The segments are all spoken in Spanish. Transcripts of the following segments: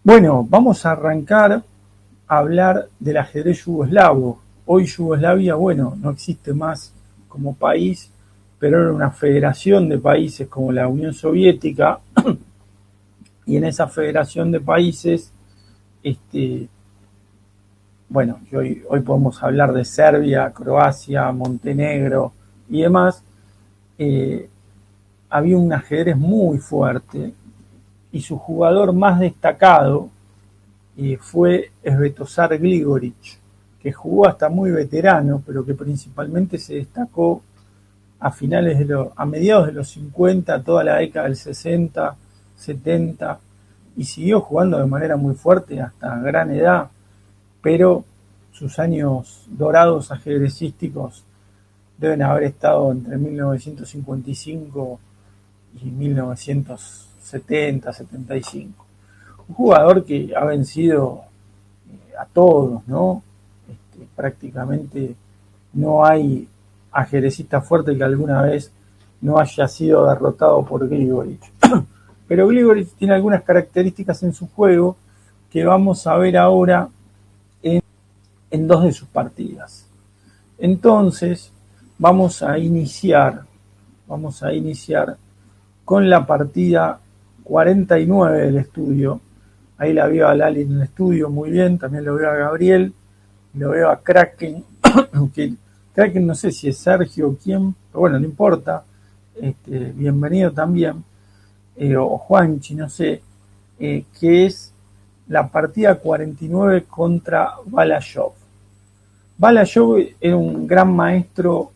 Bueno, vamos a arrancar a hablar del ajedrez yugoslavo. Hoy Yugoslavia, bueno, no existe más como país, pero era una federación de países como la Unión Soviética, y en esa federación de países, este, bueno, hoy podemos hablar de Serbia, Croacia, Montenegro y demás. eh, Había un ajedrez muy fuerte y su jugador más destacado fue Svetozar Gligoric, que jugó hasta muy veterano, pero que principalmente se destacó a mediados de los 50, toda la década del 60, 70, y siguió jugando de manera muy fuerte hasta gran edad, pero sus años dorados ajedrecísticos deben haber estado entre 1955 y 1970, 75. Un jugador que ha vencido a todos, ¿no? Prácticamente no hay ajedrecista fuerte que alguna vez no haya sido derrotado por Grigoric. Pero Grigoric tiene algunas características en su juego que vamos a ver ahora en dos de sus partidas. Entonces, vamos a iniciar con la partida 49 del estudio. Ahí la veo a Lali en el estudio muy bien, también lo veo a Gabriel, lo veo a Kraken, que Kraken no sé si es Sergio o quién, pero bueno, no importa. Bienvenido también, o Juanchi, no sé, que es la partida 49 contra Balashov. Balashov era un gran maestro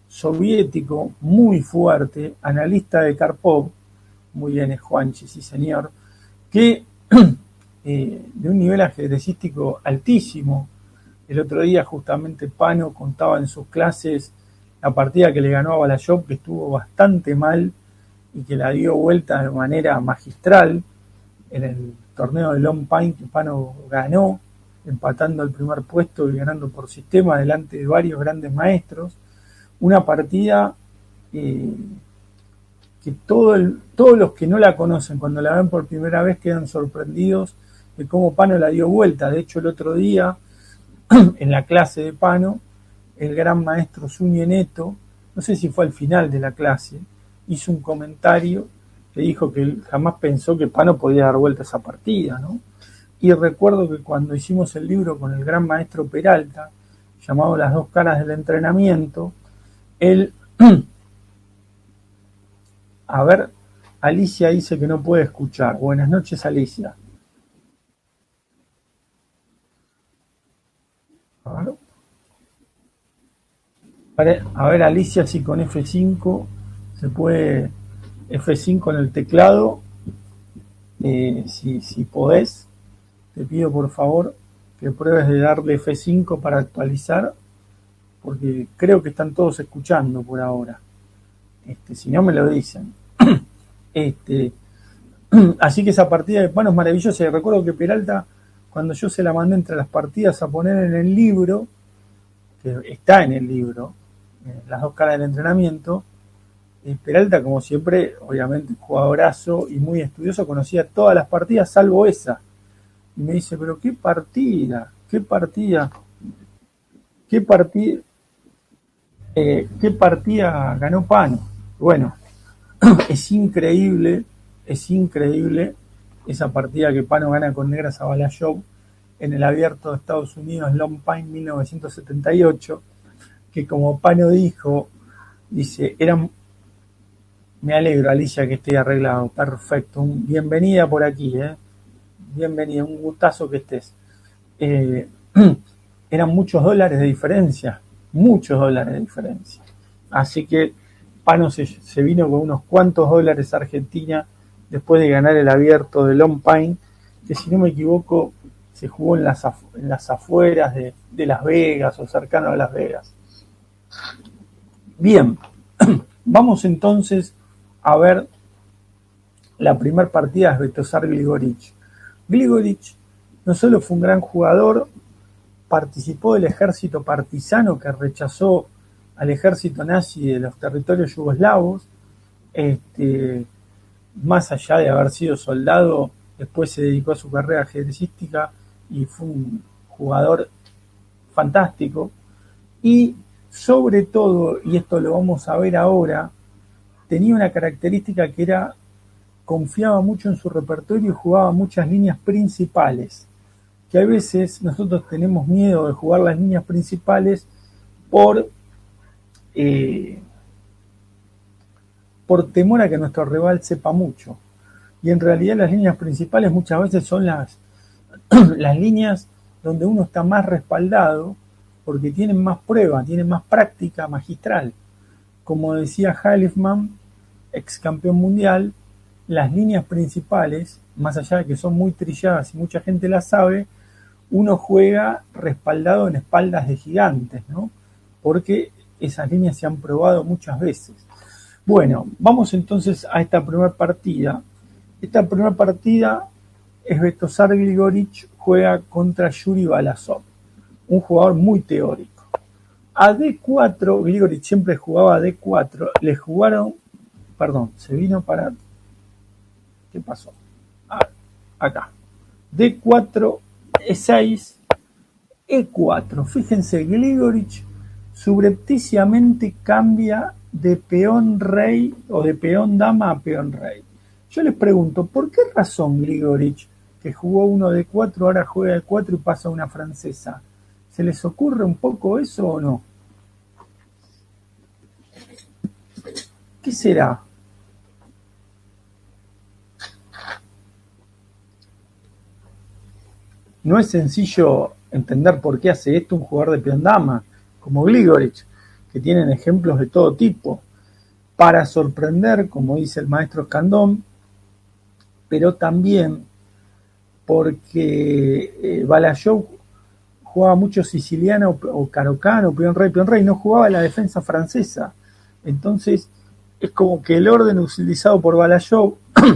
soviético muy fuerte, analista de Karpov, muy bien es Juanchi, sí señor, que de un nivel ajedrecístico altísimo. El otro día justamente Pano contaba en sus clases la partida que le ganó a Balashov, que estuvo bastante mal y que la dio vuelta de manera magistral en el torneo de Long Pine, que Pano ganó, empatando el primer puesto y ganando por sistema delante de varios grandes maestros. Una partida eh, que todos los que no la conocen, cuando la ven por primera vez, quedan sorprendidos de cómo Pano la dio vuelta. De hecho, el otro día, en la clase de Pano, el gran maestro Zunio Neto, no sé si fue al final de la clase, hizo un comentario que dijo que él jamás pensó que Pano podía dar vuelta a esa partida, ¿no? Y recuerdo que cuando hicimos el libro con el gran maestro Peralta, llamado Las dos caras del entrenamiento, él, a ver, Alicia dice que no puede escuchar. Buenas noches, Alicia. A ver, Alicia, si con F5 se puede, F5 en el teclado, si podés, te pido por favor que pruebes de darle F5 para actualizar, porque creo que están todos escuchando por ahora. Si no me lo dicen. Este, Así que esa partida de Pano es maravillosa. Y recuerdo que Peralta, cuando yo se la mandé entre las partidas a poner en el libro, que está en el libro, las dos caras del entrenamiento, Peralta, como siempre, obviamente jugadorazo y muy estudioso, conocía todas las partidas salvo esa. Y me dice, pero qué partida, qué partida ganó Pano. Bueno, es increíble esa partida que Pano gana con Negra Zabalayov en el abierto de Estados Unidos Long Pine 1978, que como Pano dijo, dice, me alegro Alicia que esté arreglado, perfecto, bienvenida por aquí, bienvenida, un gustazo que estés. Eh, Eran muchos dólares de diferencia, muchos dólares de diferencia. Así que Pano se vino con unos cuantos dólares a Argentina después de ganar el abierto de Long Pine, que si no me equivoco se jugó en las afueras de Las Vegas o cercano a Las Vegas. Bien, vamos entonces a ver la primera partida de Svetozar Gligoric. Gligoric no solo fue un gran jugador, participó del ejército partisano que rechazó al ejército nazi de los territorios yugoslavos, más allá de haber sido soldado, después se dedicó a su carrera ajedrecística y fue un jugador fantástico. Y sobre todo, y esto lo vamos a ver ahora, tenía una característica que era confiaba mucho en su repertorio y jugaba muchas líneas principales, que a veces nosotros tenemos miedo de jugar las líneas principales por, eh, por temor a que nuestro rival sepa mucho. Y en realidad las líneas principales muchas veces son las líneas donde uno está más respaldado porque tienen más prueba, tienen más práctica magistral. Como decía Halifman, ex campeón mundial, las líneas principales, más allá de que son muy trilladas y mucha gente las sabe, uno juega respaldado en espaldas de gigantes, ¿no? Porque esas líneas se han probado muchas veces. Bueno, vamos entonces a esta primera partida. Esta primera partida es Svetozar Grigorich juega contra Yuri Balasov, un jugador muy teórico. A D4, Grigorich siempre jugaba a D4, le jugaron, perdón, se vino para, ¿qué pasó? Acá. D4, E6, E4. Fíjense, Grigorich subrepticiamente cambia de peón rey o de peón dama a peón rey. Yo les pregunto, ¿por qué razón Grigorich, que jugó uno de 4, ahora juega de 4 y pasa a una francesa? ¿Se les ocurre un poco eso o no? ¿Qué será? No es sencillo entender por qué hace esto un jugador de peón dama, como Grigorich, que tienen ejemplos de todo tipo, para sorprender, como dice el maestro Escandón, pero también porque Balasov jugaba mucho siciliano o carocano, peón rey, no jugaba la defensa francesa. Entonces, es como que el orden utilizado por Balasov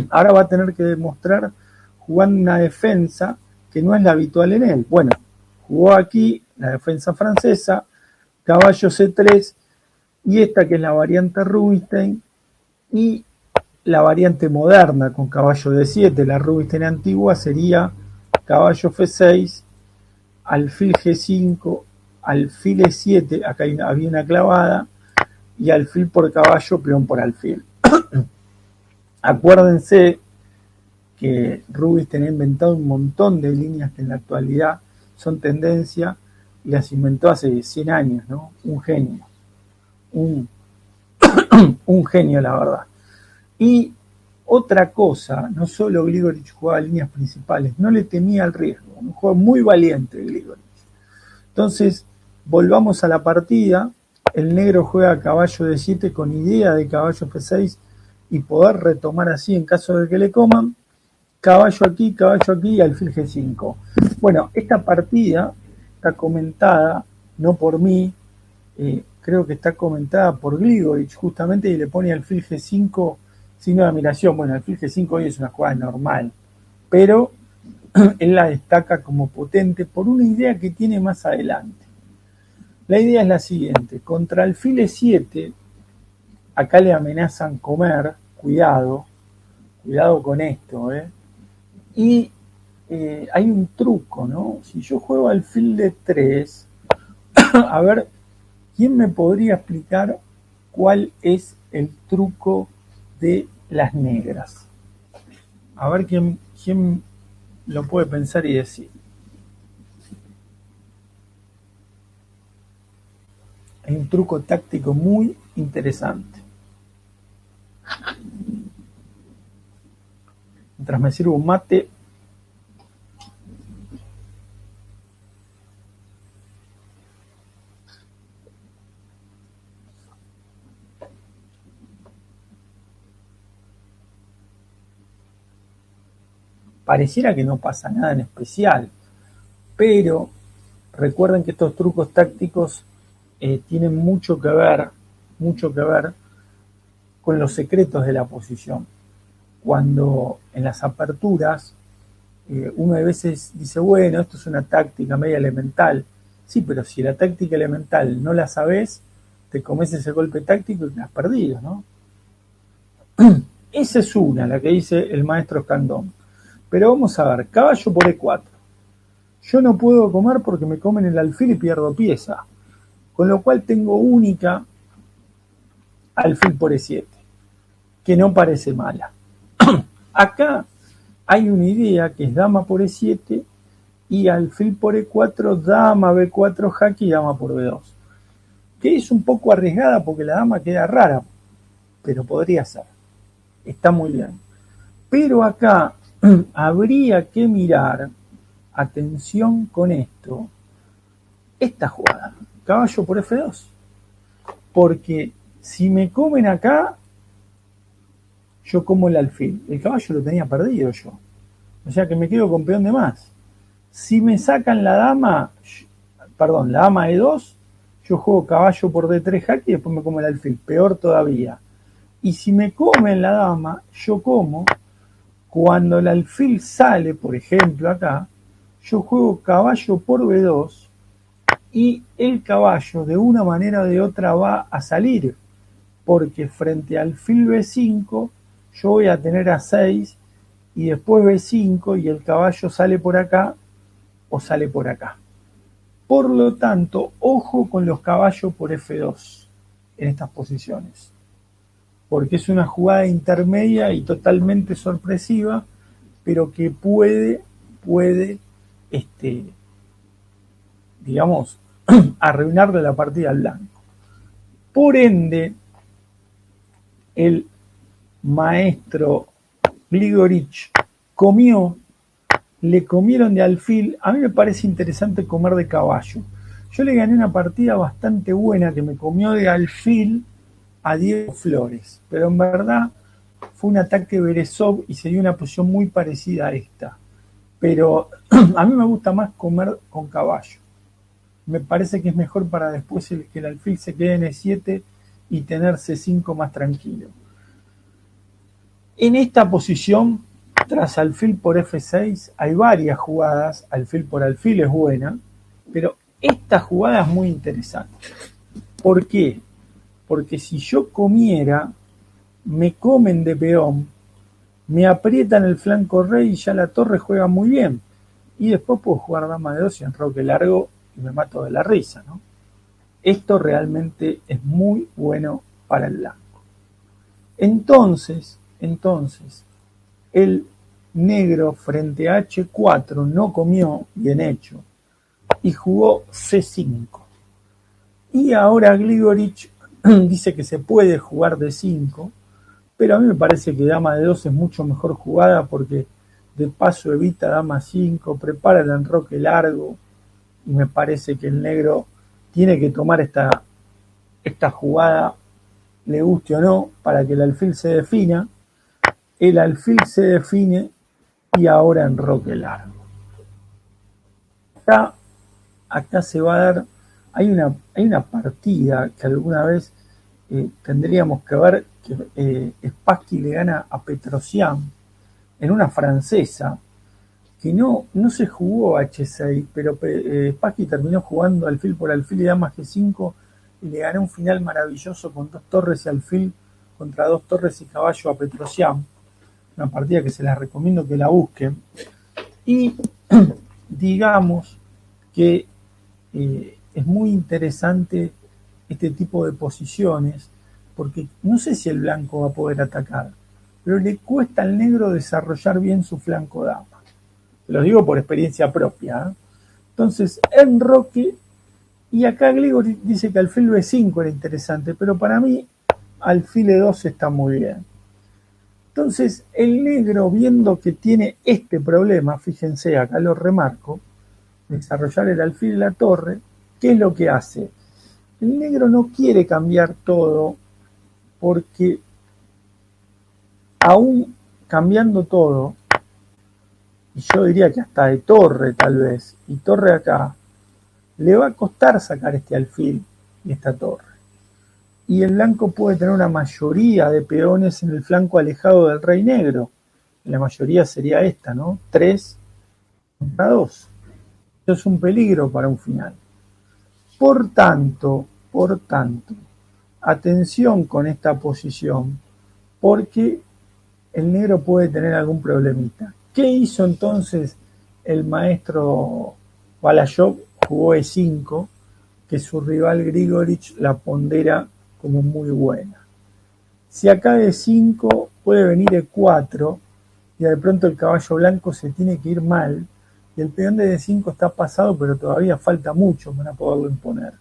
ahora va a tener que demostrar jugando una defensa que no es la habitual en él. Bueno, jugó aquí la defensa francesa, caballo C3, y esta que es la variante Rubinstein, y la variante moderna con caballo D7, la Rubinstein antigua sería caballo F6, alfil G5, alfil E7, acá había una clavada, y alfil por caballo, peón por alfil. Acuérdense que Rubinstein ha inventado un montón de líneas que en la actualidad son tendencia y las inventó hace 100 años, ¿no? Un genio, un, un genio la verdad. Y otra cosa, no solo Grigorich jugaba líneas principales, no le temía al riesgo, un juego muy valiente Grigorich. Entonces, volvamos a la partida, el negro juega caballo de 7 con idea de caballo F6 y poder retomar así en caso de que le coman, caballo aquí y alfil G5. Bueno, esta partida está comentada, no por mí, creo que está comentada por Grigorich justamente y le pone alfil G5 signo de admiración. Bueno, alfil G5 hoy es una jugada normal, pero él la destaca como potente por una idea que tiene más adelante. La idea es la siguiente, contra alfil E7, acá le amenazan comer, cuidado con esto, y hay un truco, ¿no? Si yo juego alfil D3, a ver, ¿quién me podría explicar cuál es el truco de las negras? A ver quién lo puede pensar y decir. Hay un truco táctico muy interesante. Mientras me sirvo un mate, pareciera que no pasa nada en especial, pero recuerden que estos trucos tácticos tienen mucho que ver con los secretos de la posición. Cuando en las aperturas uno a veces dice, bueno, esto es una táctica media elemental. Sí, pero si la táctica elemental no la sabes, te comes ese golpe táctico y la has perdido, ¿no? Esa es una, la que dice el maestro Escandón. Pero vamos a ver, caballo por E4. Yo no puedo comer porque me comen el alfil y pierdo pieza. Con lo cual tengo única alfil por E7, que no parece mala. Acá hay una idea que es dama por E7 y alfil por E4, dama B4 jaque y dama por B2. Que es un poco arriesgada porque la dama queda rara, pero podría ser. Está muy bien. Pero acá habría que mirar, atención con esto, esta jugada, caballo por F2. Porque si me comen acá, yo como el alfil. El caballo lo tenía perdido yo. O sea que me quedo con peón de más. Si me sacan la dama, perdón, la dama E2, yo juego caballo por D3 jaque y después me como el alfil. Peor todavía. Y si me comen la dama, yo como, cuando el alfil sale, por ejemplo acá, yo juego caballo por B2 y el caballo de una manera o de otra va a salir, porque frente al alfil B5 yo voy a tener A6 y después B5 y el caballo sale por acá o sale por acá. Por lo tanto, ojo con los caballos por F2 en estas posiciones, porque es una jugada intermedia y totalmente sorpresiva, pero que puede, digamos, arruinarle la partida al blanco. Por ende, el maestro Grigorich le comieron de alfil. A mí me parece interesante comer de caballo. Yo le gané una partida bastante buena que me comió de alfil a Diego Flores, pero en verdad fue un ataque Berezov y se dio una posición muy parecida a esta. Pero a mí me gusta más comer con caballo. Me parece que es mejor para después que el alfil se quede en E7 y tener C5 más tranquilo. En esta posición, tras alfil por F6, hay varias jugadas. Alfil por alfil es buena, pero esta jugada es muy interesante. ¿Por qué? Porque si yo comiera, me comen de peón, me aprietan el flanco rey y ya la torre juega muy bien. Y después puedo jugar dama de 2 y enroque largo y me mato de la risa, ¿no? Esto realmente es muy bueno para el blanco. Entonces, el negro frente a H4 no comió, bien hecho, y jugó C5. Y ahora Grigorich dice que se puede jugar D5, pero a mí me parece que dama de 2 es mucho mejor jugada porque de paso evita dama 5, prepara el enroque largo y me parece que el negro tiene que tomar esta jugada, le guste o no, para que el alfil se defina. El alfil se define y ahora enroque largo. Acá se va a dar, hay una partida que alguna vez tendríamos que ver, que Spassky le gana a Petrosian en una francesa, que no se jugó H6, pero Spassky terminó jugando alfil por alfil y dama G5 y le ganó un final maravilloso con 2 torres y alfil contra 2 torres y caballo a Petrosian. Una partida que se las recomiendo que la busquen. Y digamos que es muy interesante este tipo de posiciones, porque no sé si el blanco va a poder atacar, pero le cuesta al negro desarrollar bien su flanco dama. Lo digo por experiencia propia, ¿eh? Entonces, enroque, y acá Grigorich dice que alfil B5 era interesante, pero para mí alfil E2 está muy bien. Entonces, el negro, viendo que tiene este problema, fíjense, acá lo remarco, desarrollar el alfil y la torre, ¿qué es lo que hace? El negro no quiere cambiar todo porque aún cambiando todo, y yo diría que hasta de torre tal vez, y torre acá, le va a costar sacar este alfil y esta torre. Y el blanco puede tener una mayoría de peones en el flanco alejado del rey negro. La mayoría sería esta, ¿no? 3 contra 2. Eso es un peligro para un final. Por tanto, atención con esta posición, porque el negro puede tener algún problemita. ¿Qué hizo entonces el maestro Balayov? Jugó E5, que su rival Grigorich la pondera como muy buena. Si acá de 5 puede venir E4 y de pronto el caballo blanco se tiene que ir mal y el peón de D5 está pasado, pero todavía falta mucho para poderlo imponer.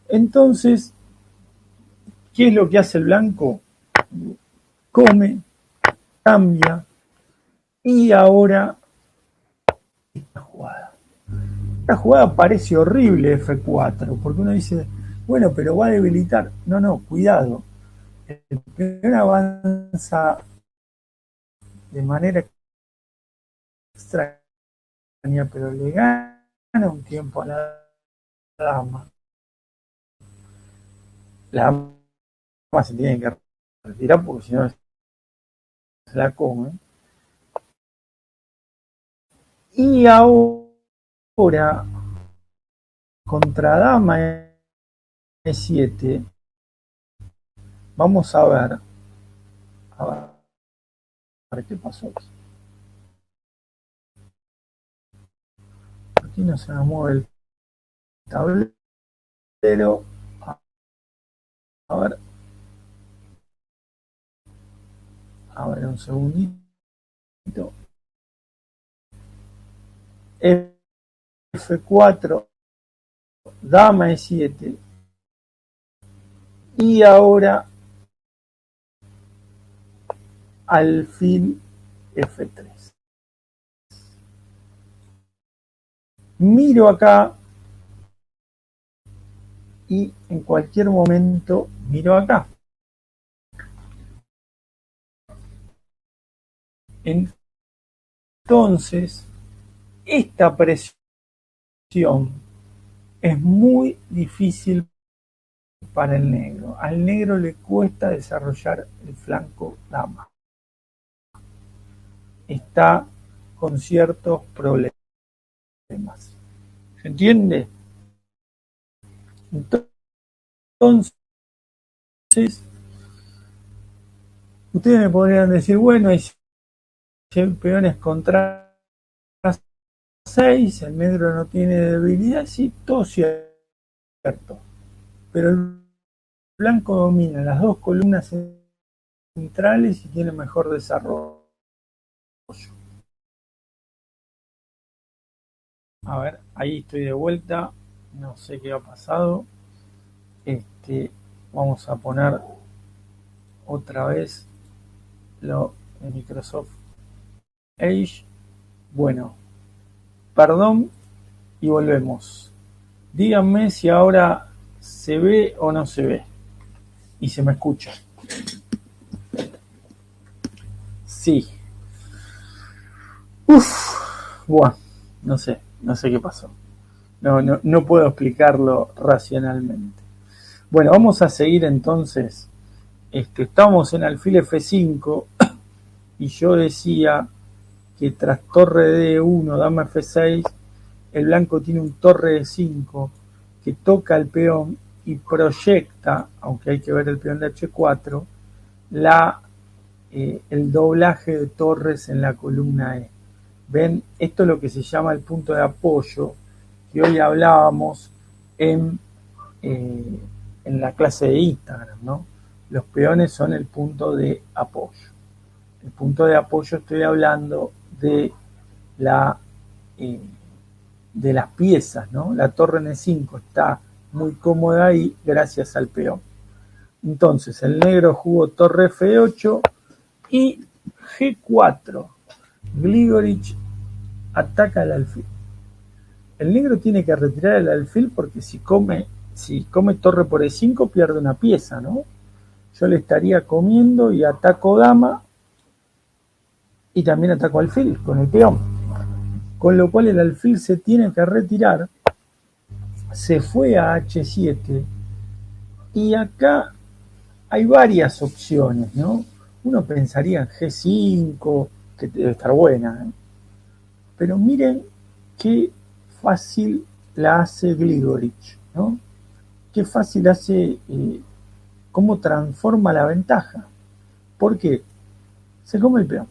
Entonces, ¿qué es lo que hace el blanco? Come, cambia y ahora esta jugada. Esta jugada parece horrible F4, porque uno dice, bueno, pero va a debilitar. No, no, cuidado. El peón avanza de manera extraña, pero le gana un tiempo a la dama. La dama se tiene que retirar porque si no se la come. Y ahora, contra dama E7, vamos a ver qué pasó. Aquí no se nos mueve el tablero. A ver, a ver un segundito. F4, dama E7. Y ahora alfil F3. Miro acá y en cualquier momento miro acá. Entonces, esta presión es muy difícil para el negro. Al negro le cuesta desarrollar el flanco dama. Está con ciertos problemas. ¿Se entiende? Entonces, ustedes me podrían decir, bueno, hay peones contra 6, el negro no tiene debilidad, sí, todo cierto. Pero el blanco domina las dos columnas centrales y tiene mejor desarrollo. A ver, ahí estoy de vuelta, no sé qué ha pasado. Vamos a poner otra vez lo de Microsoft Edge. Bueno, perdón y volvemos. Díganme si ahora se ve o no se ve y se me escucha. Sí. Bueno, no sé qué pasó. No puedo explicarlo racionalmente. Bueno, vamos a seguir entonces. Estamos en alfil F5 y yo decía que tras torre D1, dama F6, el blanco tiene un torre D5 que toca el peón y proyecta, aunque hay que ver el peón de H4, el doblaje de torres en la columna E. ¿Ven? Esto es lo que se llama el punto de apoyo, que hoy hablábamos en, eh, en la clase de Instagram, ¿no? Los peones son el punto de apoyo. El punto de apoyo estoy hablando de la eh, de las piezas, ¿no? La torre N5 está muy cómoda ahí gracias al peón. Entonces el negro jugó torre F8 y G4. Grigorich ataca el alfil. El negro tiene que retirar el alfil porque si come torre por E5 pierde una pieza, ¿no? Yo le estaría comiendo y ataco dama y también ataco alfil con el peón. Con lo cual el alfil se tiene que retirar. Se fue a H7 y acá hay varias opciones, ¿no? Uno pensaría en G5, que debe estar buena, ¿eh? Pero miren qué fácil la hace Grigorich, ¿no? Qué fácil hace, cómo transforma la ventaja. ¿Por qué? Se come el peón.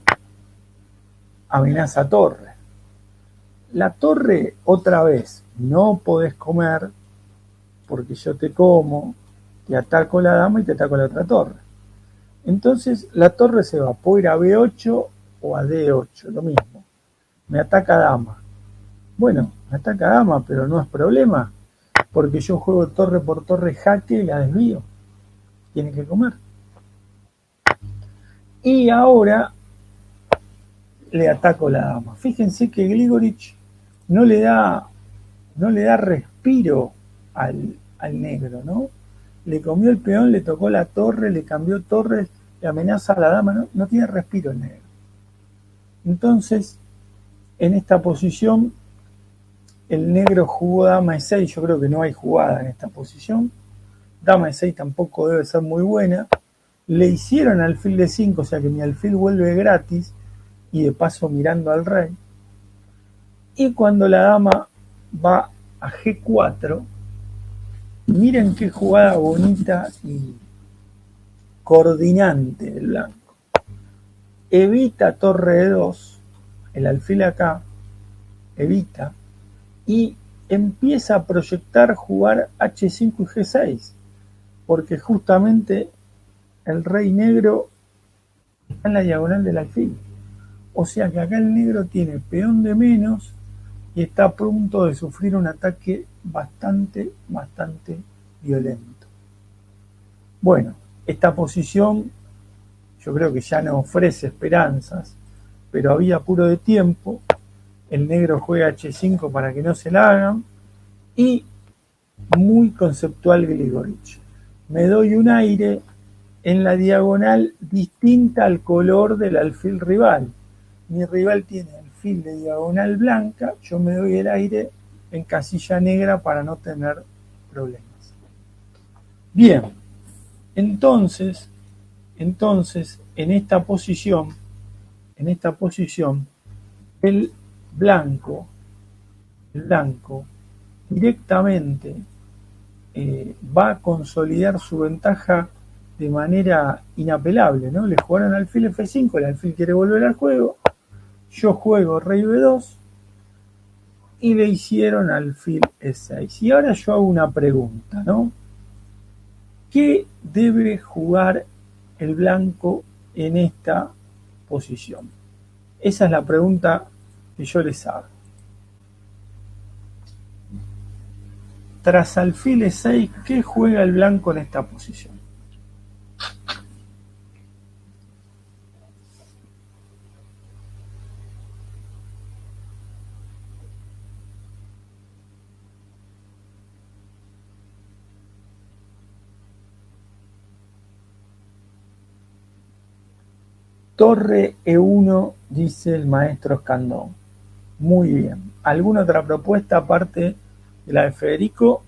amenaza torre. La torre, otra vez, no podés comer porque yo te como, te ataco la dama y te ataco la otra torre. Entonces la torre se va, puede ir a B8 o a D8, lo mismo. Me ataca dama. Bueno, me ataca dama, pero no es problema, porque yo juego torre por torre jaque y la desvío. Tiene que comer. Y ahora le ataco la dama. Fíjense que Grigorich no le da, no le da respiro al negro, ¿no? Le comió el peón, le tocó la torre, le cambió torres, le amenaza a la dama, no tiene respiro el negro. Entonces, en esta posición, el negro jugó dama E6, yo creo que no hay jugada en esta posición. Dama E6 tampoco debe ser muy buena. Le hicieron alfil de 5, o sea que mi alfil vuelve gratis y de paso mirando al rey. Y cuando la dama va a G4, miren qué jugada bonita y coordinante del blanco. Evita torre E2, el alfil acá, evita, y empieza a proyectar jugar H5 y G6, porque justamente el rey negro está en la diagonal del alfil. O sea que acá el negro tiene peón de menos y está a punto de sufrir un ataque bastante violento. Bueno, esta posición yo creo que ya no ofrece esperanzas, pero había apuro de tiempo. El negro juega H5 para que no se la hagan y muy conceptual Grigorich. Me doy un aire en la diagonal distinta al color del alfil rival. Mi rival tiene alfil de diagonal blanca, yo me doy el aire en casilla negra para no tener problemas. Bien, entonces en esta posición, el blanco directamente va a consolidar su ventaja de manera inapelable, ¿no? Le jugaron alfil F5, el alfil quiere volver al juego, yo juego rey B2 y le hicieron alfil E6. Y ahora yo hago una pregunta, ¿no? ¿Qué debe jugar el blanco en esta posición? Esa es la pregunta que yo les hago. Tras alfil E6, ¿qué juega el blanco en esta posición? Torre E1, dice el maestro Escandón. Muy bien. ¿Alguna otra propuesta aparte de la de Federico?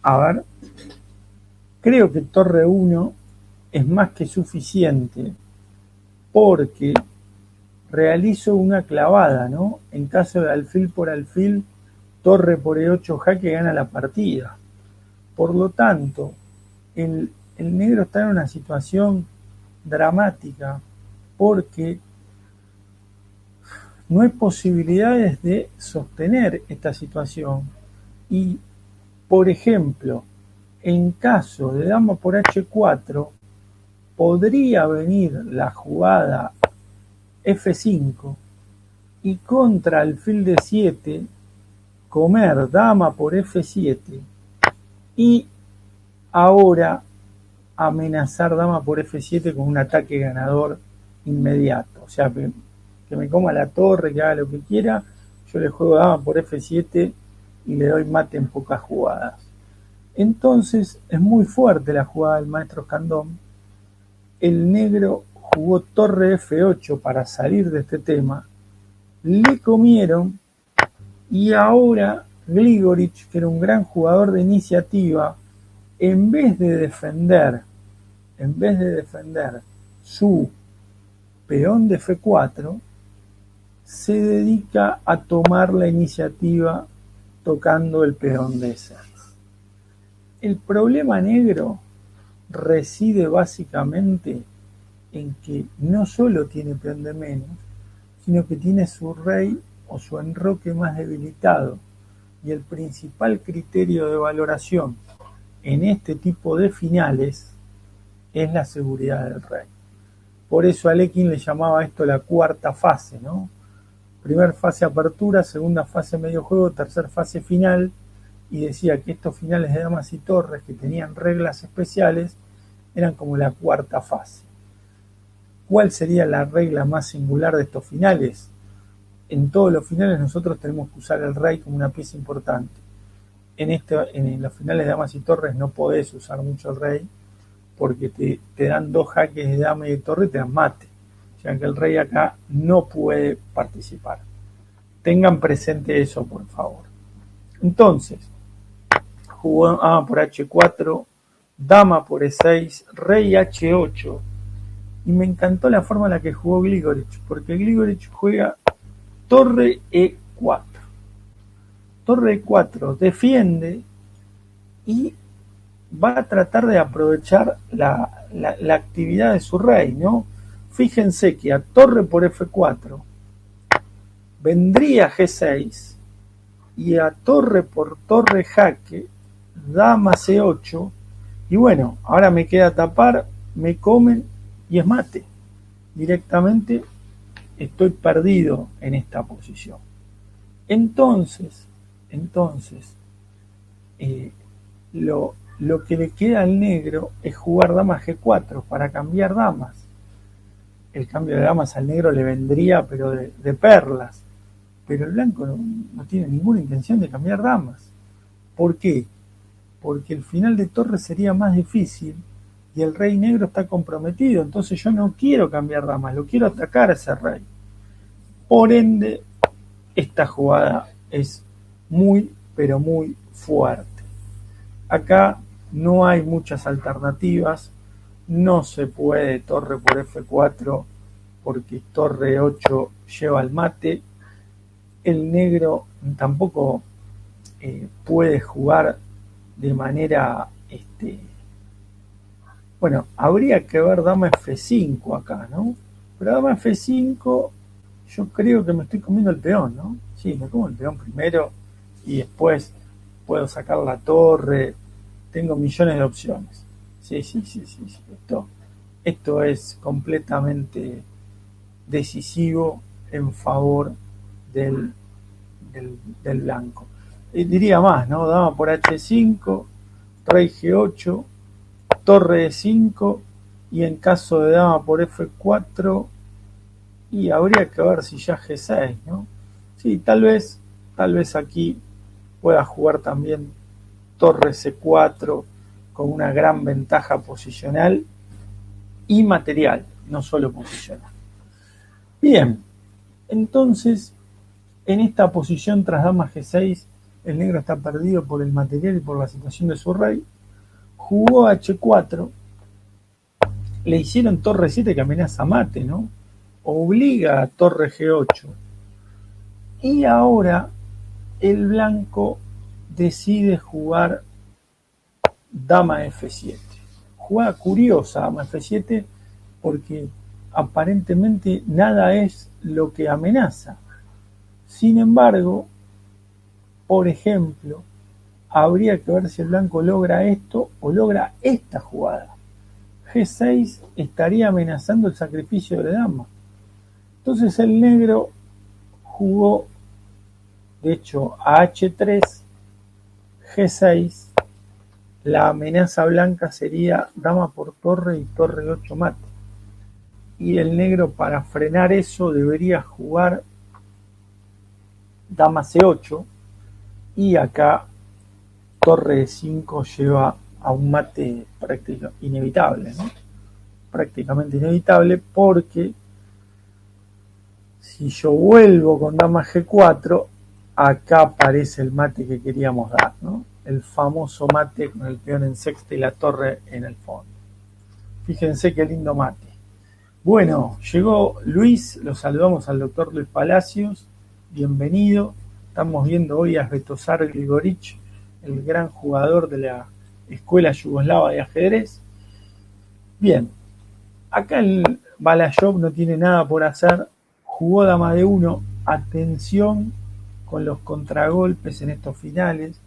A ver, creo que torre 1 es más que suficiente porque realizo una clavada, ¿no? En caso de alfil por alfil, torre por E8 jaque gana la partida. Por lo tanto, el negro está en una situación dramática porque no hay posibilidades de sostener esta situación. Y, por ejemplo, en caso de dama por H4, podría venir la jugada F5 y contra alfil de 7 comer dama por F7 y ahora amenazar dama por F7 con un ataque ganador inmediato. O sea, que me coma la torre, que haga lo que quiera, yo le juego dama por F7 y le doy mate en pocas jugadas. Entonces es muy fuerte la jugada del maestro Escandón el negro jugó torre F8 para salir de este tema, le comieron y ahora Grigorich, que era un gran jugador de iniciativa, en vez de defender su peón de F4, se dedica a tomar la iniciativa tocando el peón de E6. El problema negro reside básicamente en que no solo tiene peón de menos, sino que tiene su rey o su enroque más debilitado. Y el principal criterio de valoración en este tipo de finales es la seguridad del rey. Por eso Alekhine le llamaba esto la cuarta fase, ¿no? Primer fase apertura, segunda fase medio juego, tercer fase final, y decía que estos finales de damas y torres que tenían reglas especiales eran como la cuarta fase. ¿Cuál sería la regla más singular de estos finales? En todos los finales nosotros tenemos que usar el rey como una pieza importante. En los finales de damas y torres no podés usar mucho el rey porque te dan dos jaques de dama y de torre y te dan mate. O sea que el rey acá no puede participar. Tengan presente eso, por favor. Entonces, jugó dama por H4, dama por E6, rey H8. Y me encantó la forma en la que jugó Grigorich, porque Grigorich juega torre E4. Torre E4 defiende y va a tratar de aprovechar la actividad de su rey, ¿no? Fíjense que a torre por F4 vendría G6 y a torre por torre jaque, dama C8, y bueno, ahora me queda tapar, me comen y es mate. Directamente estoy perdido en esta posición. Entonces, lo que le queda al negro es jugar dama G4 para cambiar damas. El cambio de damas al negro le vendría, pero de perlas. Pero el blanco no tiene ninguna intención de cambiar damas. ¿Por qué? Porque el final de torre sería más difícil y el rey negro está comprometido. Entonces yo no quiero cambiar damas, lo quiero atacar a ese rey. Por ende, esta jugada es muy, pero muy fuerte. Acá no hay muchas alternativas, no se puede torre por F4 porque torre 8 lleva al mate. El negro tampoco puede jugar de manera, bueno, habría que ver dama F5 acá, ¿no? Pero dama F5, yo creo que me estoy comiendo el peón, ¿no? Sí, me como el peón primero y después puedo sacar la torre, tengo millones de opciones. Sí. Esto es completamente decisivo en favor del, del blanco. Diría más, ¿no? Dama por H5, rey G8, torre E5 y en caso de dama por F4 y habría que ver si ya G6, ¿no? Sí, tal vez aquí pueda jugar también torre C4 con una gran ventaja posicional y material, no solo posicional. Bien, entonces en esta posición tras dama G6 el negro está perdido por el material y por la situación de su rey. Jugó H4, le hicieron torre 7 que amenaza mate, ¿no? Obliga a torre G8 y ahora el blanco decide jugar dama F7. Jugada curiosa dama F7 porque aparentemente nada es lo que amenaza. Sin embargo, por ejemplo, habría que ver si el blanco logra esto o logra esta jugada. G6 estaría amenazando el sacrificio de dama. Entonces el negro jugó, de hecho, a H3, G6. La amenaza blanca sería dama por torre y torre 8 mate. Y el negro para frenar eso debería jugar dama C8 y acá torre de 5 lleva a un mate prácticamente inevitable, ¿no? prácticamente inevitable, porque si yo vuelvo con dama G4, acá aparece el mate que queríamos dar, ¿no? El famoso mate con el peón en sexta y la torre en el fondo. Fíjense qué lindo mate. Bueno, llegó Luis, lo saludamos al doctor Luis Palacios, bienvenido. Estamos viendo hoy a Svetozar Grigorić, el gran jugador de la Escuela Yugoslava de Ajedrez. Bien, acá el Balayov no tiene nada por hacer, jugó dama de 1, atención con los contragolpes en estos finales,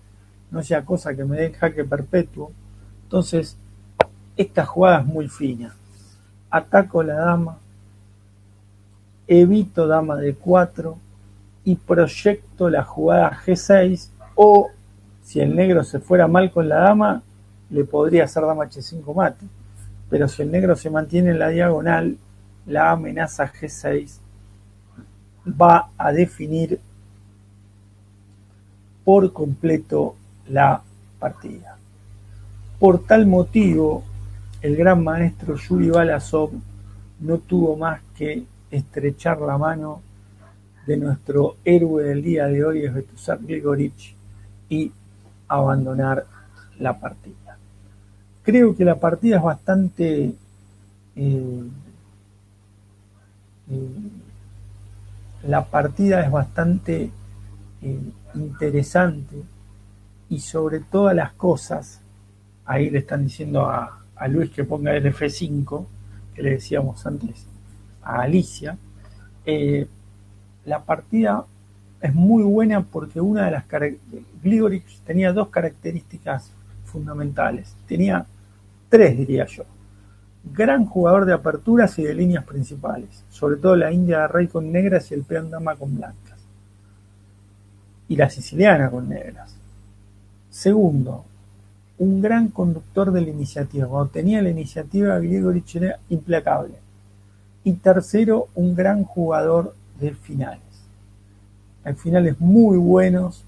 no sea cosa que me dé jaque perpetuo. Entonces, esta jugada es muy fina. Ataco la dama, evito dama de 4 y proyecto la jugada G6, o si el negro se fuera mal con la dama, le podría hacer dama H5 mate. Pero si el negro se mantiene en la diagonal, la amenaza G6 va a definir por completo la partida. Por tal motivo, el gran maestro Yuri Balasov no tuvo más que estrechar la mano de nuestro héroe del día de hoy, Svetozar Grigorić, y abandonar la partida. Creo que la partida es bastante eh, la partida es bastante interesante, y sobre todas las cosas, ahí le están diciendo a Luis que ponga el F5, que le decíamos antes a Alicia. La partida es muy buena porque una de las Grigorić tenía dos características fundamentales, tenía tres diría yo: gran jugador de aperturas y de líneas principales, sobre todo la india de rey con negras y el peón dama con blancas, y la siciliana con negras. Segundo, un gran conductor de la iniciativa. Cuando tenía la iniciativa, Grigorić era implacable. Y tercero, un gran jugador de finales. Hay finales muy buenos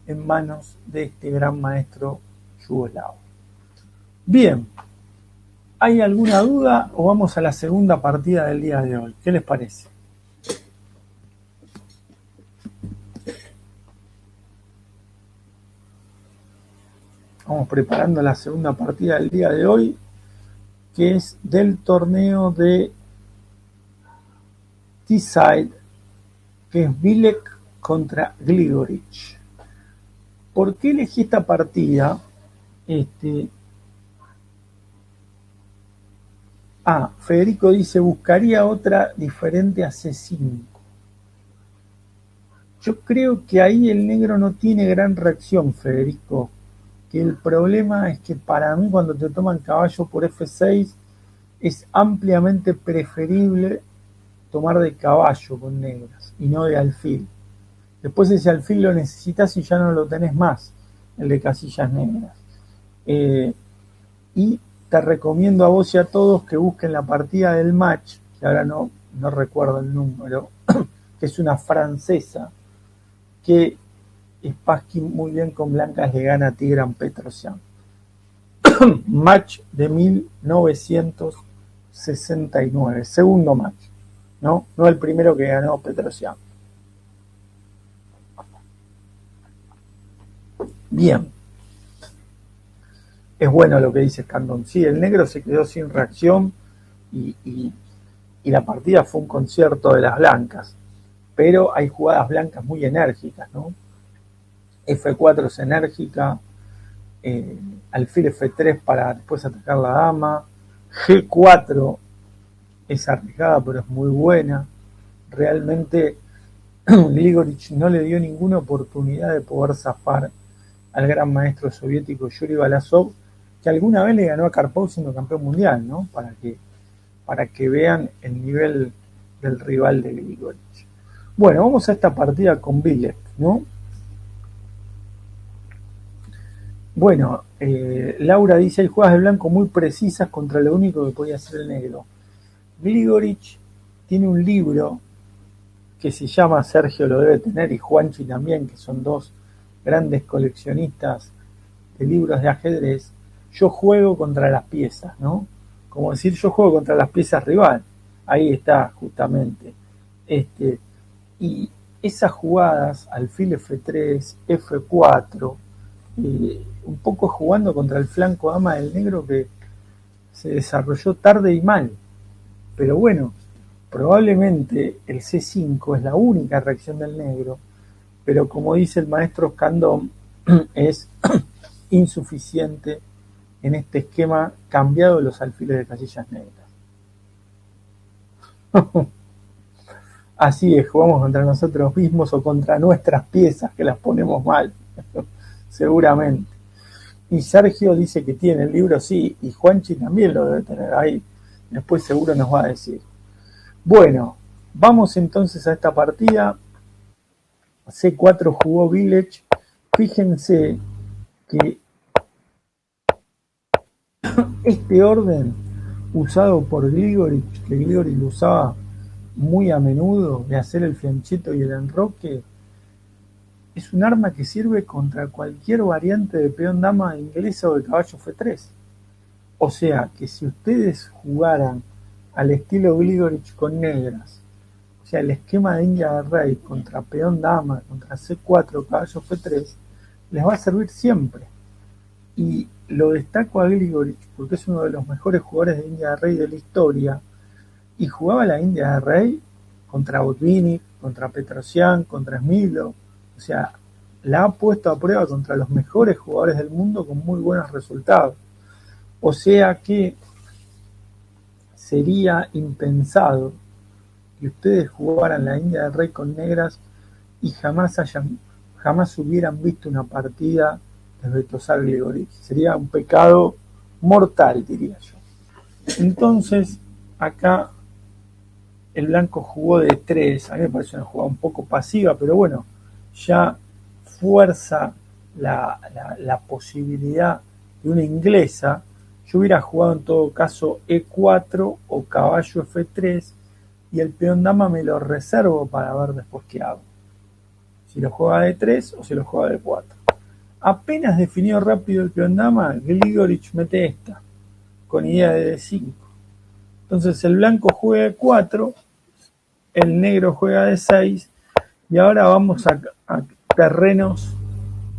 en manos de este gran maestro yugoslavo. Bien, ¿hay alguna duda o vamos a la segunda partida del día de hoy? ¿Qué les parece? Vamos preparando la segunda partida del día de hoy, que es del torneo de T-Side, que es Bilek contra Grigorić. ¿Por qué elegí esta partida? Federico dice, buscaría otra diferente a C5. Yo creo que ahí el negro no tiene gran reacción, Federico. Que el problema es que para mí cuando te toman caballo por F6 es ampliamente preferible tomar de caballo con negras y no de alfil. Después ese alfil lo necesitas y ya no lo tenés más, el de casillas negras. Y te recomiendo a vos y a todos que busquen la partida del match, que ahora no recuerdo el número, que es una francesa, que Spassky muy bien con blancas le gana a Tigran Petrosyan. Match de 1969, segundo match, no el primero que ganó Petrosyan. Bien, es bueno lo que dice Scandon. Sí, el negro se quedó sin reacción y la partida fue un concierto de las blancas, pero hay jugadas blancas muy enérgicas, ¿no? F4 es enérgica, alfil F3 para después atacar la dama, G4 es arriesgada pero es muy buena. Realmente Grigorić no le dio ninguna oportunidad de poder zafar al gran maestro soviético Yuri Balasov, que alguna vez le ganó a Karpov siendo campeón mundial, ¿no? Para que vean el nivel del rival de Grigorić. Bueno, vamos a esta partida con Bilek, ¿no? Bueno, Laura dice, hay jugadas de blanco muy precisas contra lo único que podía hacer el negro. Grigorić tiene un libro que se llama, Sergio lo debe tener y Juanchi también, que son dos grandes coleccionistas de libros de ajedrez. Yo juego contra las piezas, ¿no? como decir yo juego contra las piezas rival. Ahí está justamente. Este, y esas jugadas, alfil F3, F4, un poco jugando contra el flanco dama del negro que se desarrolló tarde y mal. Pero bueno, probablemente el C5 es la única reacción del negro, pero como dice el maestro Scandón, es insuficiente en este esquema cambiado de los alfiles de casillas negras. Así es, jugamos contra nosotros mismos o contra nuestras piezas que las ponemos mal, seguramente. Y Sergio dice que tiene el libro, sí, y Juanchi también lo debe tener ahí. Después seguro nos va a decir. Bueno, vamos entonces a esta partida. C4 jugó Village. Fíjense que este orden usado por Grigorich, que Grigorich lo usaba muy a menudo, de hacer el fiancheto y el enroque, es un arma que sirve contra cualquier variante de peón dama inglesa o de caballo F3. O sea que si ustedes jugaran al estilo Grigorich con negras, o sea, el esquema de India de Rey contra peón dama, contra C4, caballo F3, les va a servir siempre. Y lo destaco a Grigorich porque es uno de los mejores jugadores de India de Rey de la historia. Y jugaba la India de Rey contra Botvinnik, contra Petrosian, contra Smilov. O sea, la ha puesto a prueba contra los mejores jugadores del mundo con muy buenos resultados. O sea que sería impensado que ustedes jugaran la India del Rey con negras y jamás hubieran visto una partida de Svetozar Grigorich. Sería un pecado mortal, diría yo. Entonces, acá el blanco jugó de 3, a mí me parece una jugada un poco pasiva, pero bueno, ya fuerza la posibilidad de una inglesa. Yo hubiera jugado en todo caso E4 o caballo F3 y el peón dama me lo reservo para ver después qué hago. Si lo juega de 3 o si lo juega de 4. Apenas definió rápido el peón dama, Grigorich mete esta, con idea de D5. Entonces el blanco juega de 4, el negro juega de 6 y ahora vamos a terrenos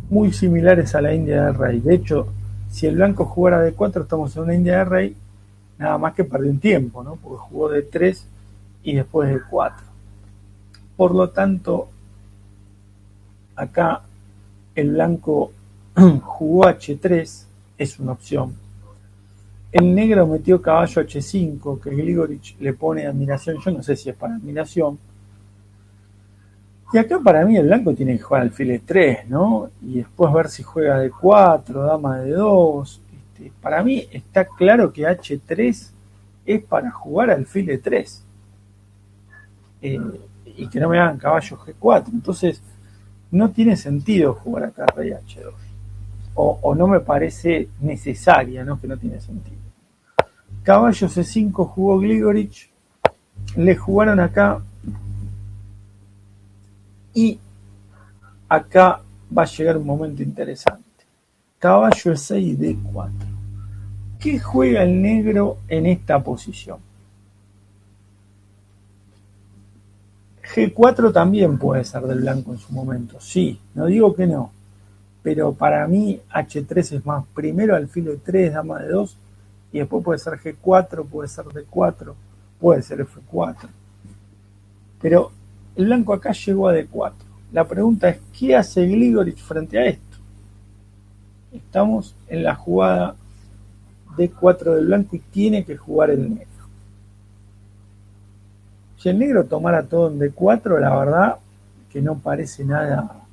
muy similares a la India de Rey. De hecho, si el blanco jugara de 4 estamos en una India de Rey, nada más que perdió un tiempo, ¿no? Porque jugó de 3 y después de 4. Por lo tanto, acá el blanco jugó H3, es una opción. El negro metió caballo H5, que Grigorich le pone admiración, yo no sé si es para admiración. Y acá para mí el blanco tiene que jugar alfil E3, ¿no? Y después ver si juega de 4, dama de 2. Para mí está claro que H3 es para jugar alfil E3. Y que no me hagan caballo G4. Entonces, no tiene sentido jugar acá rey H2. O no me parece necesaria, ¿no? Que no tiene sentido. Caballo C5 jugó Grigorich. Le jugaron acá. Y acá va a llegar un momento interesante. Caballo E6 D4. ¿Qué juega el negro en esta posición? G4 también puede ser del blanco en su momento, sí, no digo que no, pero para mí H3 es más, primero alfil E3, dama de 2, y después puede ser G4, puede ser D4, puede ser F4. Pero el blanco acá llegó a D4. La pregunta es, ¿qué hace Grigorich frente a esto? Estamos en la jugada D4 del blanco y tiene que jugar el negro. Si el negro tomara todo en D4, la verdad que no parece nada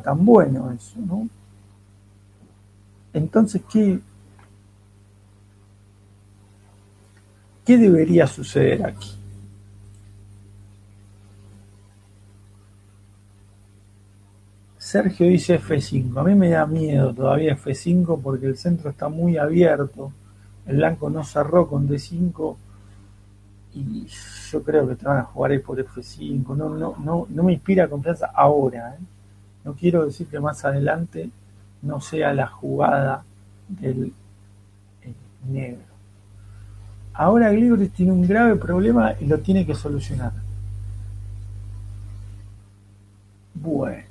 tan bueno eso, ¿no? Entonces, ¿qué debería suceder aquí? Sergio dice F5. A mí me da miedo todavía F5 porque el centro está muy abierto. El blanco no cerró con D5 y yo creo que te van a jugar ahí por F5. No me inspira confianza ahora. No quiero decir que más adelante no sea la jugada del negro. Ahora Grigorich tiene un grave problema y lo tiene que solucionar. Bueno,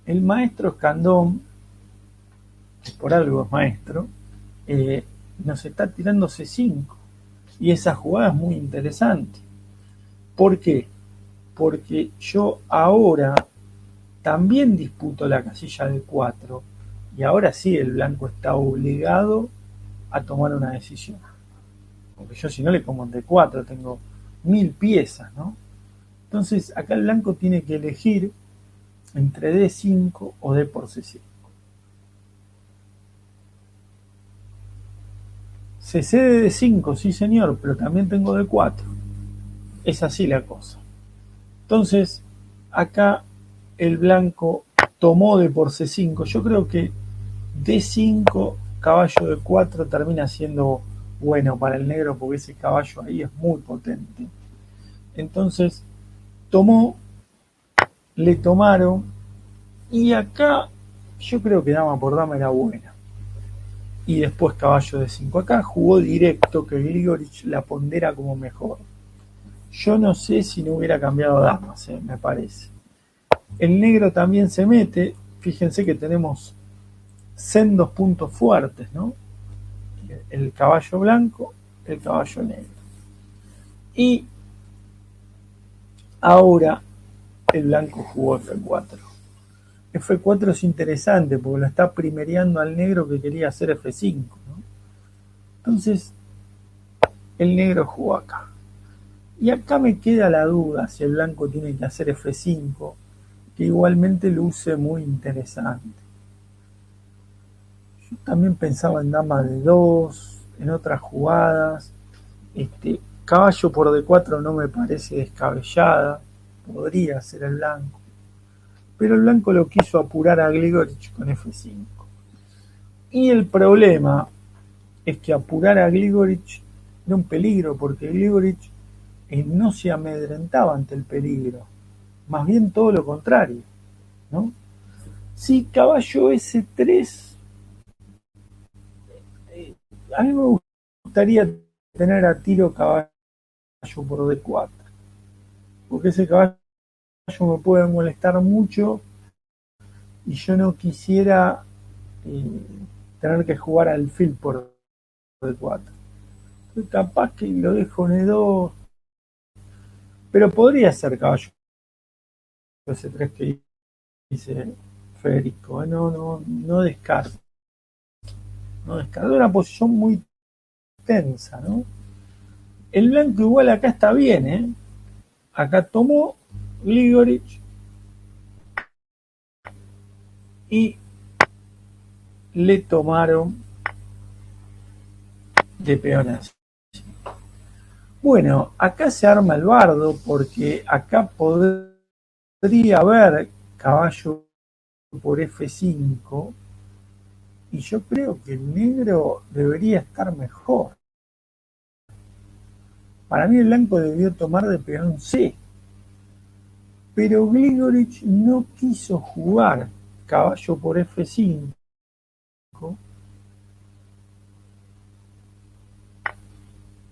el maestro Escandón, que por algo es maestro, eh, nos está tirando C5. Y esa jugada es muy interesante. ¿Por qué? Porque yo ahora también disputo la casilla de 4 y ahora sí el blanco está obligado a tomar una decisión. Porque yo si no le como en D4 tengo 1000 piezas, ¿no? Entonces acá el blanco tiene que elegir entre D5 o D por C5. Se cede D5, sí señor, pero también tengo D4. Es así la cosa. Entonces, acá el blanco tomó D por C5. Yo creo que D5, caballo de 4 termina siendo bueno para el negro porque ese caballo ahí es muy potente. Entonces, tomó, le tomaron y acá yo creo que dama por dama era buena. Y después caballo de 5. Acá jugó directo que Grigorich la pondera como mejor. Yo no sé si no hubiera cambiado damas, me parece. El negro también se mete. Fíjense que tenemos sendos puntos fuertes, ¿no? El caballo blanco, el caballo negro. Y ahora el blanco jugó F4. F4 es interesante porque lo está primereando al negro que quería hacer F5, ¿no? Entonces el negro jugó acá. Y acá me queda la duda si el blanco tiene que hacer F5, que igualmente luce muy interesante. Yo también pensaba en dama de 2, en otras jugadas. Caballo por D4 no me parece descabellada, podría ser el blanco. Pero el blanco lo quiso apurar a Grigorich con F5. Y el problema es que apurar a Grigorich era un peligro, porque Grigorich no se amedrentaba ante el peligro, más bien todo lo contrario, ¿no? Si caballo S3, a mí me gustaría tener a tiro caballo por D4, porque ese caballo me puede molestar mucho y yo no quisiera eh, tener que jugar alfil por D4. Entonces, capaz que lo dejo en E2, pero podría ser caballo S3 que dice Federico. No descarto. No descarto una posición muy tensa, ¿no? El blanco igual acá está bien, ¿eh? Acá tomó Grigorich y le tomaron de peones. Bueno, acá se arma el bardo porque acá podría haber caballo por F5 y yo creo que el negro debería estar mejor. Para mí el blanco debió tomar de peón C, pero Grigorich no quiso jugar caballo por F5,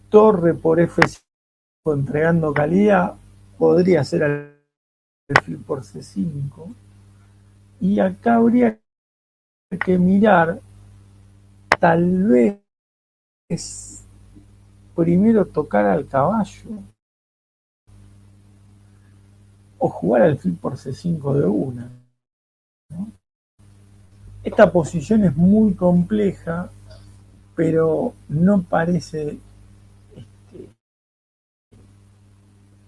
torre por F5 entregando calidad, podría ser alfil por C5, y acá habría que mirar, tal vez primero tocar al caballo o jugar alfil por C5 de una, ¿no? Esta posición es muy compleja, pero no parece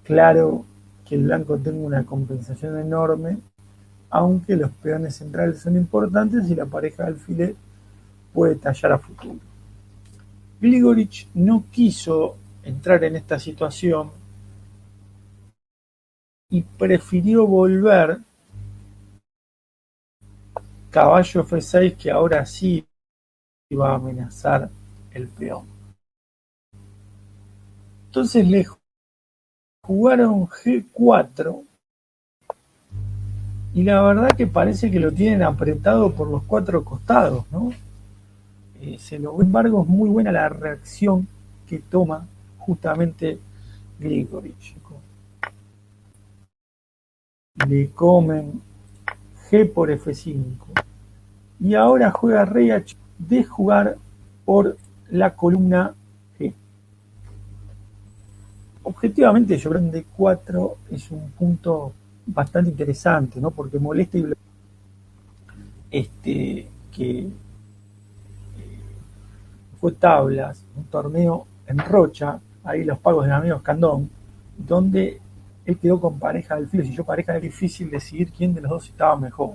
claro que el blanco tenga una compensación enorme, aunque los peones centrales son importantes y la pareja de alfiles puede tallar a futuro. Grigorich no quiso entrar en esta situación y prefirió volver caballo F6, que ahora sí iba a amenazar el peón. Entonces le jugaron G4 y la verdad que parece que lo tienen apretado por los 4 costados, ¿no? Sin embargo, es muy buena la reacción que toma justamente Grigorich. Le comen G por F5 y ahora juega rey H de jugar por la columna G. Objetivamente yo creo que D4 es un punto bastante interesante, ¿no? Porque molesta y que fue tablas, un torneo en Rocha, ahí los pagos de amigos Candón, donde él quedó con pareja del filo. Si yo pareja es difícil decidir quién de los dos estaba mejor.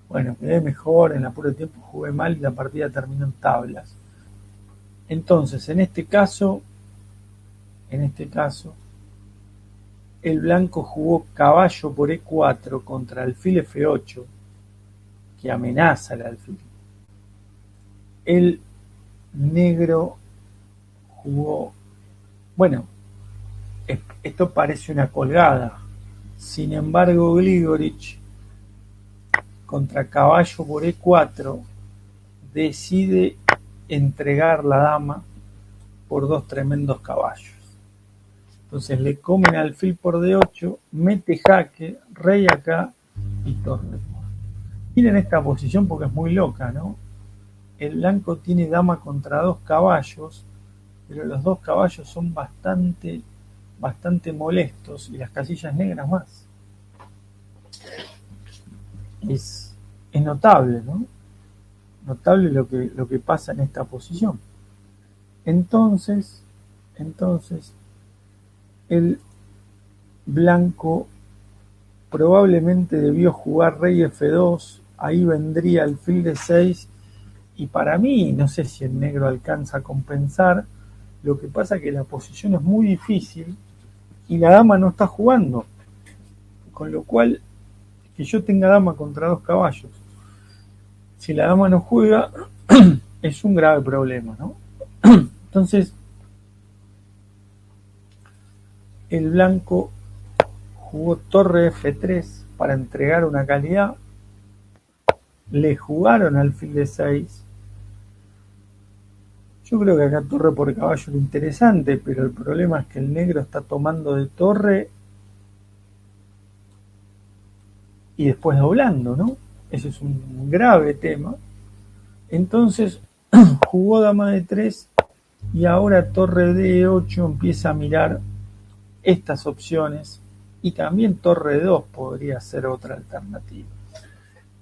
Bueno, quedé mejor, en apuro de tiempo jugué mal y la partida terminó en tablas. Entonces, en este caso, el blanco jugó caballo por E4 contra alfil F8, que amenaza al alfil. El negro jugó, bueno, esto parece una colgada. Sin embargo, Grigorich contra caballo por E4 decide entregar la dama por dos tremendos caballos. Entonces le comen alfil por D8, mete jaque, rey acá y torre. Miren esta posición porque es muy loca, ¿no? El blanco tiene dama contra dos caballos, pero los dos caballos son bastante molestos y las casillas negras más. Es notable, ¿no? Notable lo que pasa en esta posición. Entonces, el blanco probablemente debió jugar rey F2, ahí vendría alfil D6, y para mí, no sé si el negro alcanza a compensar, lo que pasa es que la posición es muy difícil y la dama no está jugando, con lo cual, que yo tenga dama contra dos caballos, si la dama no juega, es un grave problema, ¿no? Entonces, el blanco jugó torre F3 para entregar una calidad, le jugaron alfil D6. Yo creo que acá torre por caballo es interesante, pero el problema es que el negro está tomando de torre y después doblando, ¿no? Ese es un grave tema. Entonces jugó dama de 3 y ahora torre D8 empieza a mirar estas opciones y también torre D2 podría ser otra alternativa.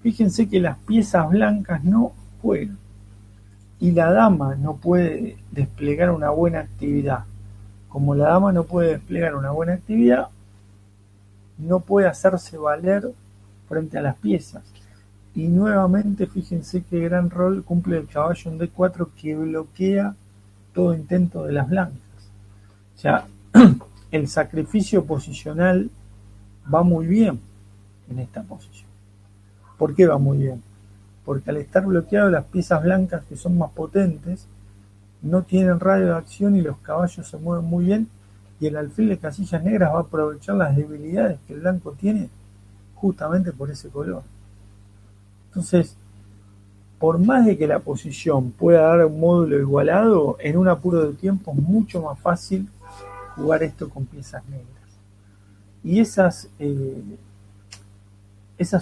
Fíjense que las piezas blancas no juegan y la dama no puede desplegar una buena actividad. Como la dama no puede desplegar una buena actividad, no puede hacerse valer frente a las piezas. Y nuevamente fíjense qué gran rol cumple el caballo en D4 que bloquea todo intento de las blancas. O sea, el sacrificio posicional va muy bien en esta posición. ¿Por qué va muy bien? Porque al estar bloqueado las piezas blancas que son más potentes no tienen radio de acción y los caballos se mueven muy bien y el alfil de casillas negras va a aprovechar las debilidades que el blanco tiene justamente por ese color. Entonces, por más de que la posición pueda dar un módulo igualado, en un apuro de tiempo es mucho más fácil jugar esto con piezas negras. Y esas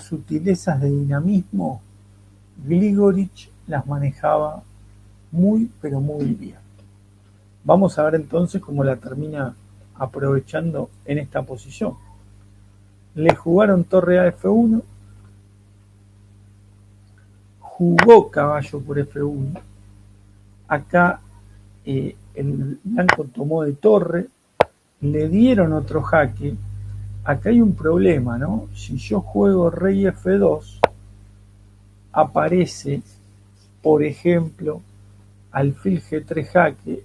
sutilezas de dinamismo, Grigorich las manejaba muy, pero muy bien. Vamos a ver entonces cómo la termina aprovechando en esta posición. Le jugaron torre a F1, jugó caballo por F1. Acá el blanco tomó de torre, le dieron otro jaque. Acá hay un problema, ¿no? Si yo juego rey F2, aparece, por ejemplo, alfil G3 jaque,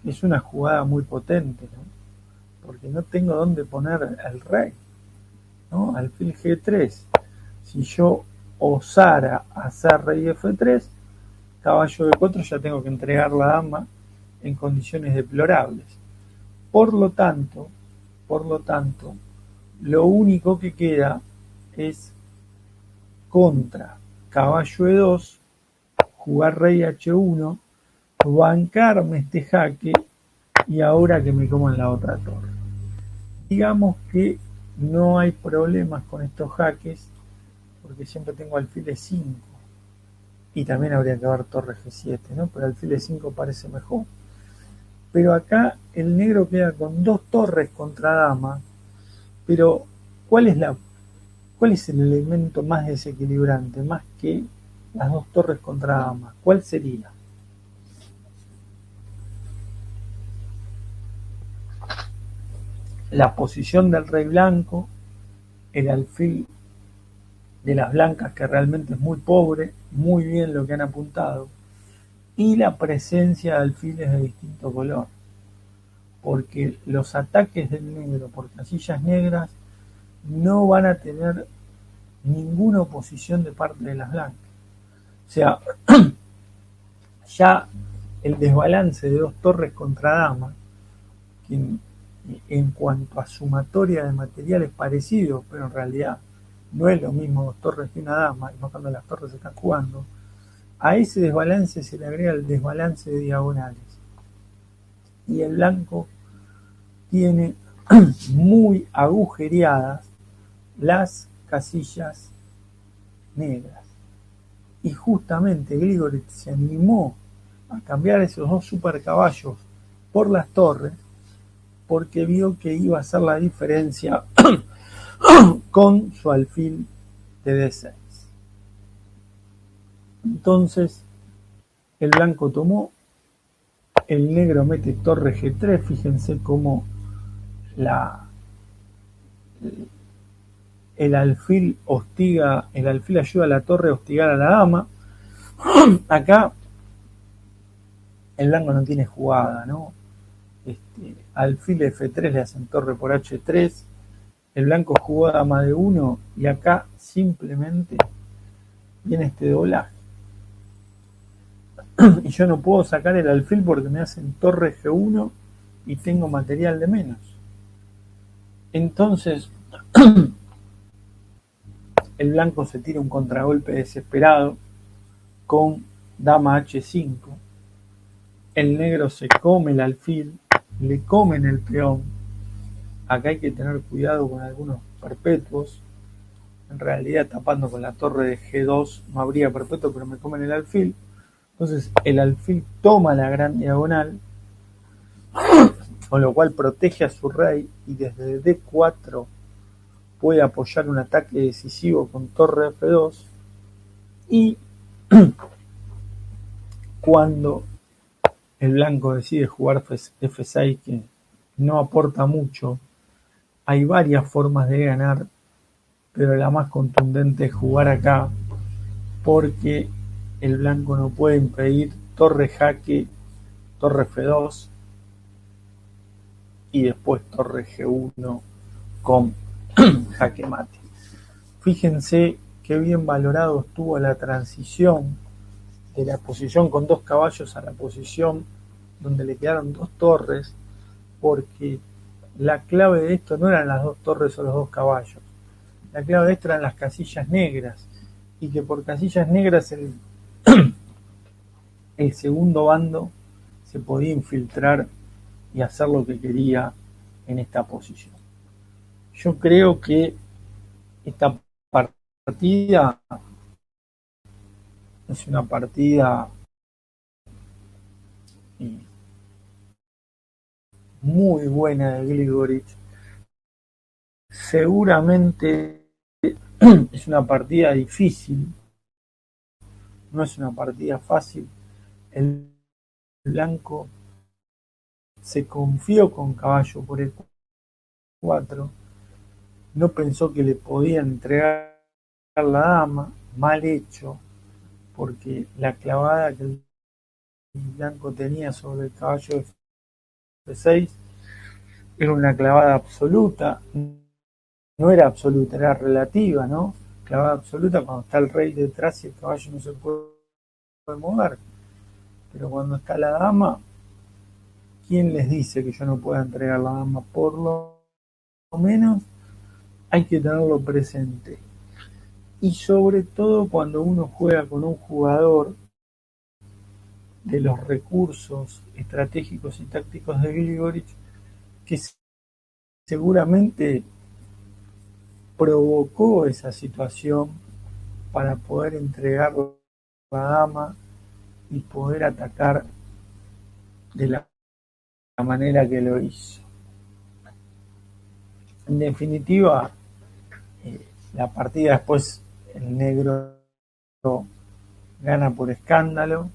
que es una jugada muy potente, ¿no? Porque no tengo dónde poner el rey, ¿no? Alfil G3. Si yo osara hacer rey F3, caballo B4 ya tengo que entregar la dama en condiciones deplorables. Por lo tanto, lo único que queda es contra caballo E2, jugar rey H1 bancarme este jaque y ahora que me coman la otra torre. Digamos que no hay problemas con estos jaques porque siempre tengo alfil E5 y también habría que ver torre G7, ¿no? Pero alfil E5 parece mejor. Pero acá el negro queda con dos torres contra dama, pero ¿cuál es cuál es el elemento más desequilibrante, más que las dos torres contra dama? ¿Cuál sería? La posición del rey blanco, el alfil de las blancas que realmente es muy pobre, muy bien lo que han apuntado, y la presencia de alfiles de distinto color, porque los ataques del negro por casillas negras no van a tener ninguna oposición de parte de las blancas. O sea, ya el desbalance de dos torres contra dama, que en cuanto a sumatoria de materiales parecidos, pero en realidad no es lo mismo dos torres que una dama, no cuando las torres se están jugando, a ese desbalance se le agrega el desbalance de diagonales. Y el blanco tiene muy agujereadas las casillas negras. Y justamente Grigorich se animó a cambiar esos dos super caballos por las torres porque vio que iba a hacer la diferencia con su alfil de D6. Entonces el blanco tomó, el negro mete torre G3, fíjense cómo la, el alfil hostiga, el alfil ayuda a la torre a hostigar a la dama. Acá el blanco no tiene jugada, ¿no? Alfil F3 le hacen torre por H3, el blanco jugó dama de 1 y acá simplemente viene este doblaje. Y yo no puedo sacar el alfil porque me hacen torre G1 y tengo material de menos. Entonces el blanco se tira un contragolpe desesperado con dama H5, el negro se come el alfil, le comen el peón. Acá hay que tener cuidado con algunos perpetuos. En realidad tapando con la torre de G2 no habría perpetuo, pero me comen el alfil. Entonces el alfil toma la gran diagonal, con lo cual protege a su rey y desde D4 puede apoyar un ataque decisivo con torre F2. Y cuando el blanco decide jugar F6, que no aporta mucho, hay varias formas de ganar, pero la más contundente es jugar acá, porque el blanco no puede impedir torre jaque, torre F2 y después torre G1 con jaque mate. Fíjense qué bien valorado estuvo la transición de la posición con dos caballos a la posición donde le quedaron dos torres, porque la clave de esto no eran las dos torres o los dos caballos, la clave de esto eran las casillas negras, y que por casillas negras el segundo bando se podía infiltrar y hacer lo que quería en esta posición. Yo creo que esta partida es una partida muy buena de Grigorich. Seguramente es una partida difícil, no es una partida fácil. El blanco se confió con caballo por el 4, no pensó que le podían entregar la dama, mal hecho, porque la clavada que el blanco tenía sobre el caballo F6 era una clavada absoluta, no era absoluta, era relativa, ¿no? Clavada absoluta cuando está el rey detrás y el caballo no se puede mover, pero cuando está la dama, ¿quién les dice que yo no pueda entregar la dama? Por lo menos hay que tenerlo presente. Y sobre todo cuando uno juega con un jugador de los recursos estratégicos y tácticos de Grigorich, que seguramente provocó esa situación para poder entregar la dama y poder atacar de la manera que lo hizo. En definitiva, la partida después el negro gana por escándalo,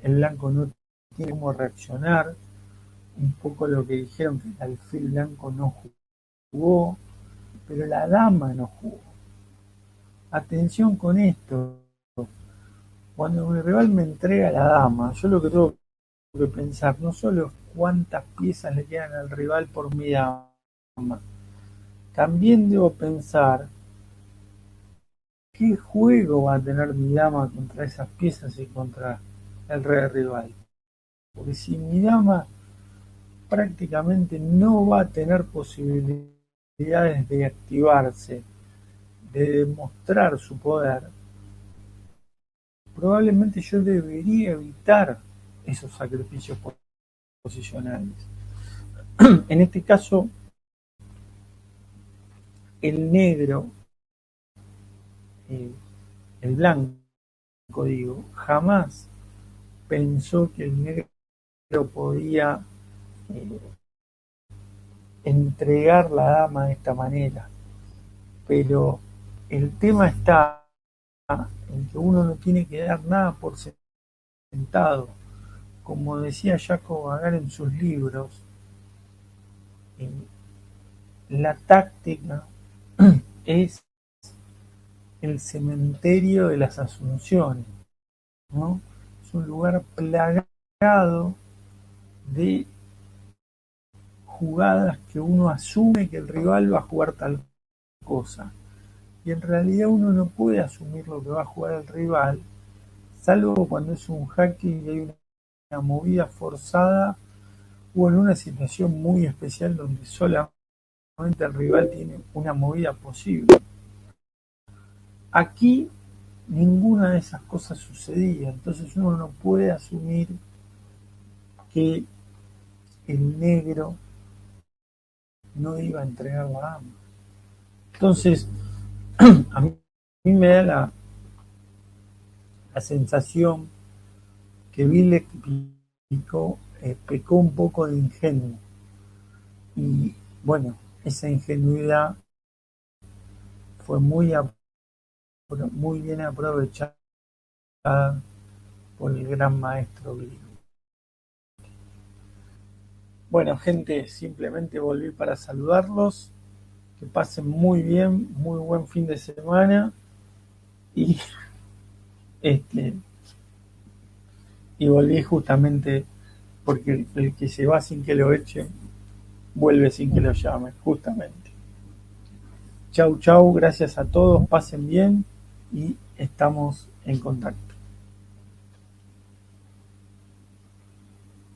el blanco no tiene cómo reaccionar, un poco lo que dijeron que el alfil blanco no jugó, pero la dama no jugó. Atención con esto, cuando mi rival me entrega la dama, yo lo que tengo que pensar no solo es cuántas piezas le quedan al rival por mi dama, también debo pensar qué juego va a tener mi dama contra esas piezas y contra el rey rival. Porque si mi dama prácticamente no va a tener posibilidades de activarse, de demostrar su poder, probablemente yo debería evitar esos sacrificios posicionales. En este caso, el negro, eh, el blanco, digo, jamás pensó que el negro podía eh, entregar la dama de esta manera. Pero el tema está en que uno no tiene que dar nada por sentado. Como decía Jacob Agar en sus libros, eh, la táctica es el cementerio de las asunciones, ¿no? Es un lugar plagado de jugadas que uno asume que el rival va a jugar tal cosa. Y en realidad uno no puede asumir lo que va a jugar el rival, salvo cuando es un jaque y hay una movida forzada o en una situación muy especial donde solamente el rival tiene una movida posible. Aquí ninguna de esas cosas sucedía, entonces uno no puede asumir que el negro no iba a entregar la dama. Entonces, a mí me da la sensación que Villec pecó un poco de ingenuo. Y bueno, esa ingenuidad fue muy bien aprovechada por el gran maestro griego. Bueno, gente, simplemente volví para saludarlos. Que pasen muy bien, muy buen fin de semana. Y este y volví justamente porque el que se va sin que lo echen, vuelve sin que lo llamen, justamente. Chau, chau, gracias a todos, pasen bien y estamos en contacto.